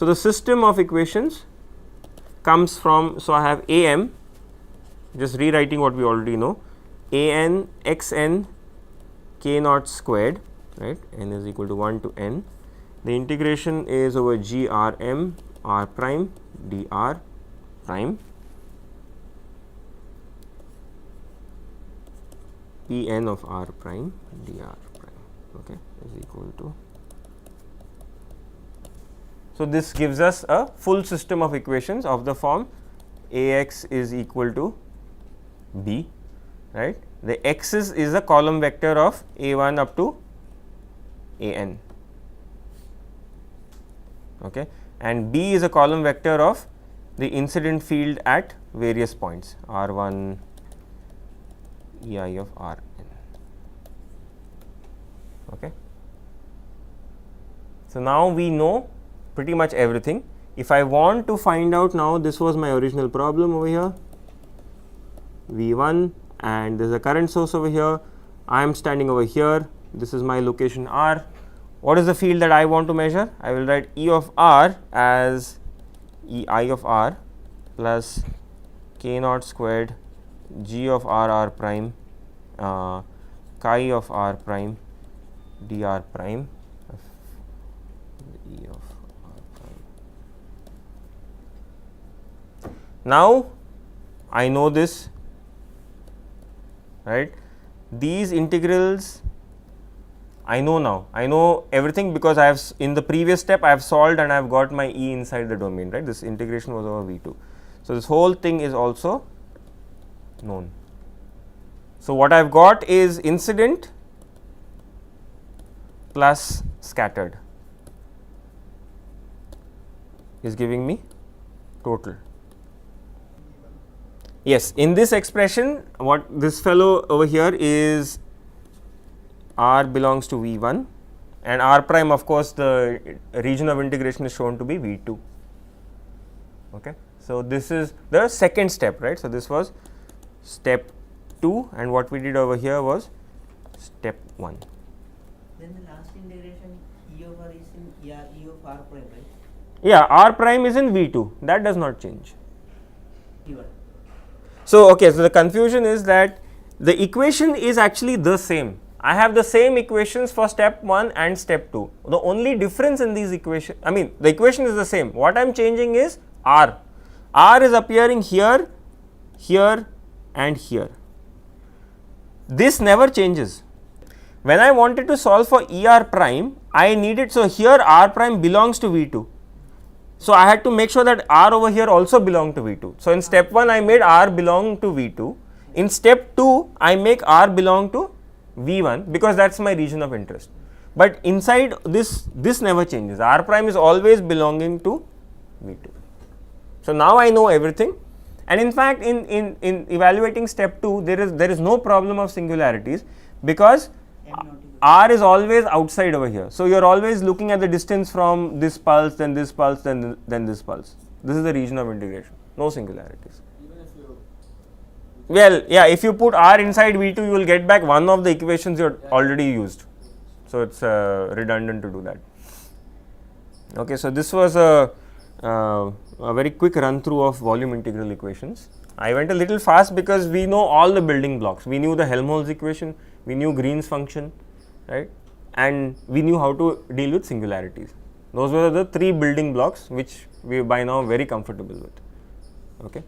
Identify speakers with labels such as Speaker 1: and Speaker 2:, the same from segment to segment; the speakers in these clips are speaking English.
Speaker 1: So, the system of equations comes from, so I have a m, just rewriting what we already know, a n x n k naught squared, right, n is equal to 1 to n. The integration is over g r m r prime d r prime p n of r prime d r prime, okay, is equal to. So, this gives us a full system of equations of the form a x is equal to b, right. The x's is a column vector of a 1 up to a n, okay, and b is a column vector of the incident field at various points r 1 e I of r n, okay. So, now we know pretty much everything. If I want to find out now, this was my original problem over here, V 1, and there is a current source over here. I am standing over here, this is my location r. What is the field that I want to measure? I will write E of r as E I of r plus k naught squared g of r prime chi of r prime dr prime E of r prime. Now, I know this, right. These integrals I know now, I know everything because I have in the previous step I have solved and I have got my E inside the domain, right. This integration was over V 2. So, this whole thing is also known. So, what I have got is incident plus scattered is giving me total. Yes, in this expression what this fellow over here is r belongs to V 1 and r prime, of course, the region of integration is shown to be V 2. Okay. So, this is the second step, right. So, this was step 2 and what we did over here was step 1.
Speaker 2: Then the last integration E of r is in E of r prime, right?
Speaker 1: Yeah, r prime is in V 2, that does not change.
Speaker 2: Even.
Speaker 1: So, okay, so the confusion is that the equation is actually the same. I have the same equations for step 1 and step 2. The only difference in these equations, I mean the equation is the same. What I am changing is r. R is appearing here, here and here. This never changes. When I wanted to solve for E r prime, I needed, so here r prime belongs to V 2. So, I had to make sure that r over here also belonged to V 2. So, in step 1 I made r belong to V 2. In step 2 I make r belong to V 1 because that is my region of interest. But inside this never changes, r prime is always belonging to V 2. So, now I know everything, and in fact, in evaluating step 2 there is no problem of singularities because r is always outside over here. So, you are always looking at the distance from this pulse, then this pulse, then this pulse. This is the region of integration, no singularities. Well, yeah, if you put r inside V 2, you will get back one of the equations you already used. So, it is redundant to do that. Okay, so, this was a very quick run through of volume integral equations. I went a little fast because we know all the building blocks. We knew the Helmholtz equation, we knew Green's function, right, and we knew how to deal with singularities. Those were the 3 building blocks which we are by now very comfortable with. Okay.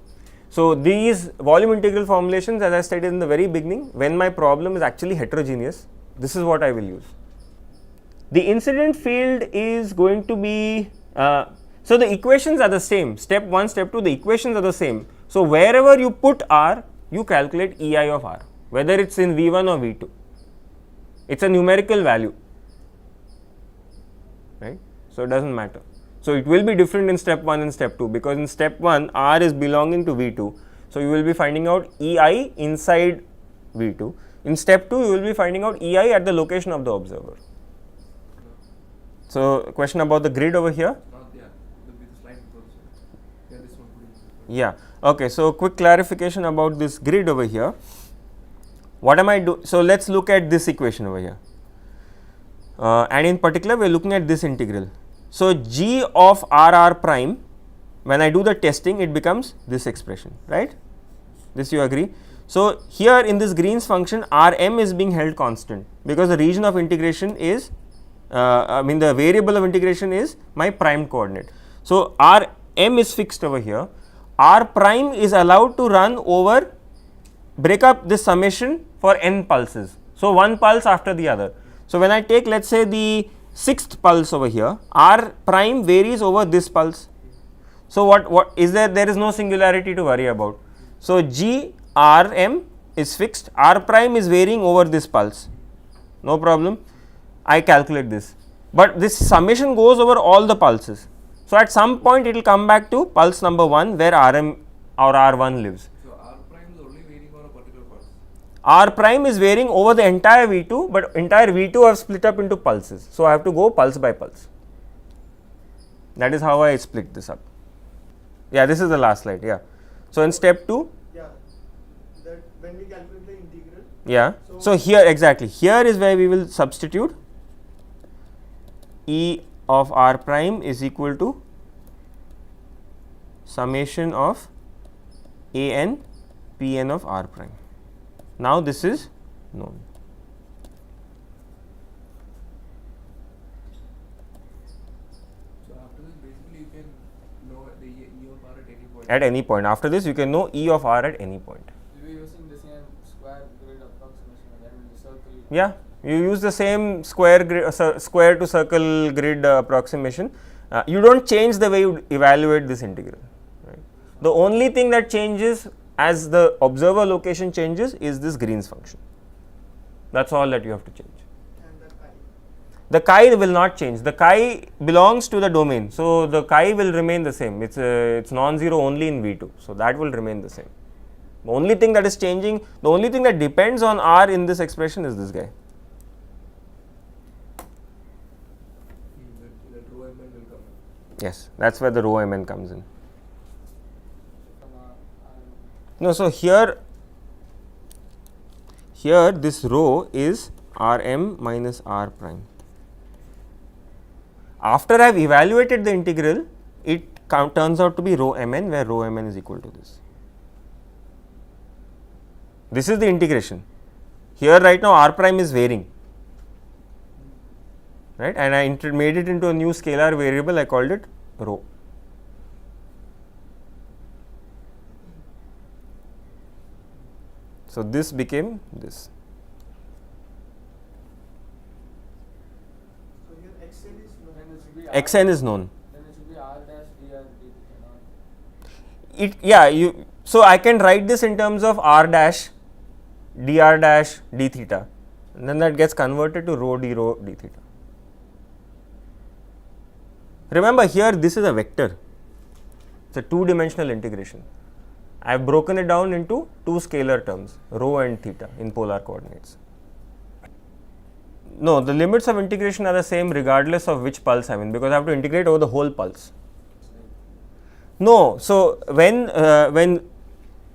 Speaker 1: So, these volume integral formulations, as I stated in the very beginning, when my problem is actually heterogeneous, this is what I will use. The incident field is going to be, so the equations are the same, step 1, step 2, the equations are the same. So, wherever you put r, you calculate E I of r, whether it is in V 1 or V 2, it is a numerical value, right. So, it does not matter. So, it will be different in step 1 and step 2 because in step 1 r is belonging to V 2. So, you will be finding out E I inside V 2. In step 2 you will be finding out E I at the location of the observer. So, question about the grid over here. Yeah, okay. So, quick clarification about this grid over here. What am I doing? So, let us look at this equation over here and in particular we are looking at this integral. So, g of r prime, when I do the testing, it becomes this expression, right? This you agree. So, here in this Green's function, Rm is being held constant because the region of integration is, the variable of integration is my prime coordinate. So, Rm is fixed over here. R prime is allowed to run over, break up this summation for n pulses. So, one pulse after the other. So, when I take, let us say, the 6th pulse over here, R prime varies over this pulse. So, what is there? There is no singularity to worry about. So, G R M is fixed, R prime is varying over this pulse, no problem. I calculate this, but this summation goes over all the pulses. So, at some point it will come back to pulse number 1 where Rm or R1 lives.
Speaker 3: So, R prime is only varying on a particular pulse.
Speaker 1: R prime is varying over the entire V2, but entire V2 I have split up into pulses. So, I have to go pulse by pulse. That is how I split this up. Yeah, this is the last slide. Yeah. So, in step 2.
Speaker 4: Yeah, that when we calculate the integral.
Speaker 1: Yeah. So, here exactly, here is where we will substitute E of R prime is equal to summation of A n P n of R prime. Now, this is known.
Speaker 3: So, after this basically you can know the E of R at any point.
Speaker 1: At any point. After this, you can know E of R at any point.
Speaker 5: We were using the same square grid approximation again in the circle.
Speaker 1: Yeah, you use the same square to circle grid approximation. You do not change the way you evaluate this integral. Right? The only thing that changes as the observer location changes is this Green's function. That is all that you have to change.
Speaker 4: And the chi.
Speaker 1: The chi will not change. The chi belongs to the domain. So, the chi will remain the same. It's non-zero only in V2. So, that will remain the same. The only thing that is changing, the only thing that depends on R in this expression is this guy.
Speaker 3: That rho mn will come in.
Speaker 1: Yes, that is where the rho mn comes in.
Speaker 5: From,
Speaker 1: No, so here this rho is Rm minus R prime. After I have evaluated the integral, it turns out to be rho mn, where rho mn is equal to this. This is the integration. Here right now R prime is varying, right, and I made it into a new scalar variable. I called it rho. So, this became this.
Speaker 4: So here xn is known.
Speaker 5: then it should be
Speaker 1: Xn is known.
Speaker 5: Then it should be R dash dr d theta.
Speaker 1: It, yeah, you, so I can write this in terms of R dash dr dash d theta, and then that gets converted to rho d theta. Remember, here this is a vector, it's a 2-dimensional integration. I have broken it down into 2 scalar terms, rho and theta in polar coordinates. No, the limits of integration are the same regardless of which pulse I am in, because I have to integrate over the whole pulse. No, so when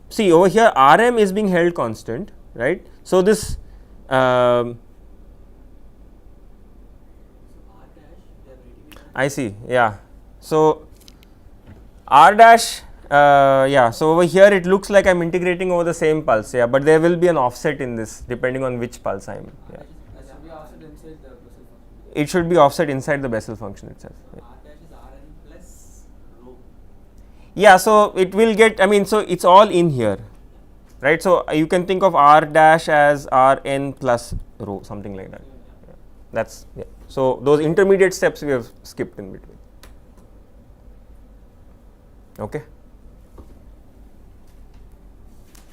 Speaker 1: see over here Rm is being held constant, right. So, this
Speaker 2: R dash, they are writing it.
Speaker 1: I see, yeah. So, R dash, yeah, so over here it looks like I am integrating over the same pulse, yeah, but there will be an offset in this depending on which pulse I am in. Yeah.
Speaker 5: That should be offset inside the Bessel function.
Speaker 1: It should be offset inside the Bessel function itself. Yeah.
Speaker 2: R dash is Rn plus rho.
Speaker 1: Yeah, so it will get, I mean, so it is all in here, right. So, you can think of R dash as Rn plus rho, something like that. Yeah. That is, yeah. So, those intermediate steps we have skipped in between. Okay.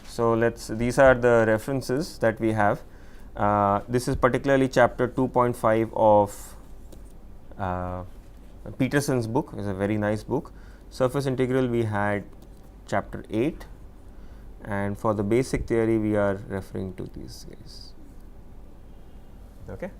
Speaker 1: So, these are the references that we have. This is particularly chapter 2.5 of Peterson's book. It's a very nice book. Surface integral we had chapter 8, and for the basic theory we are referring to these guys. Okay.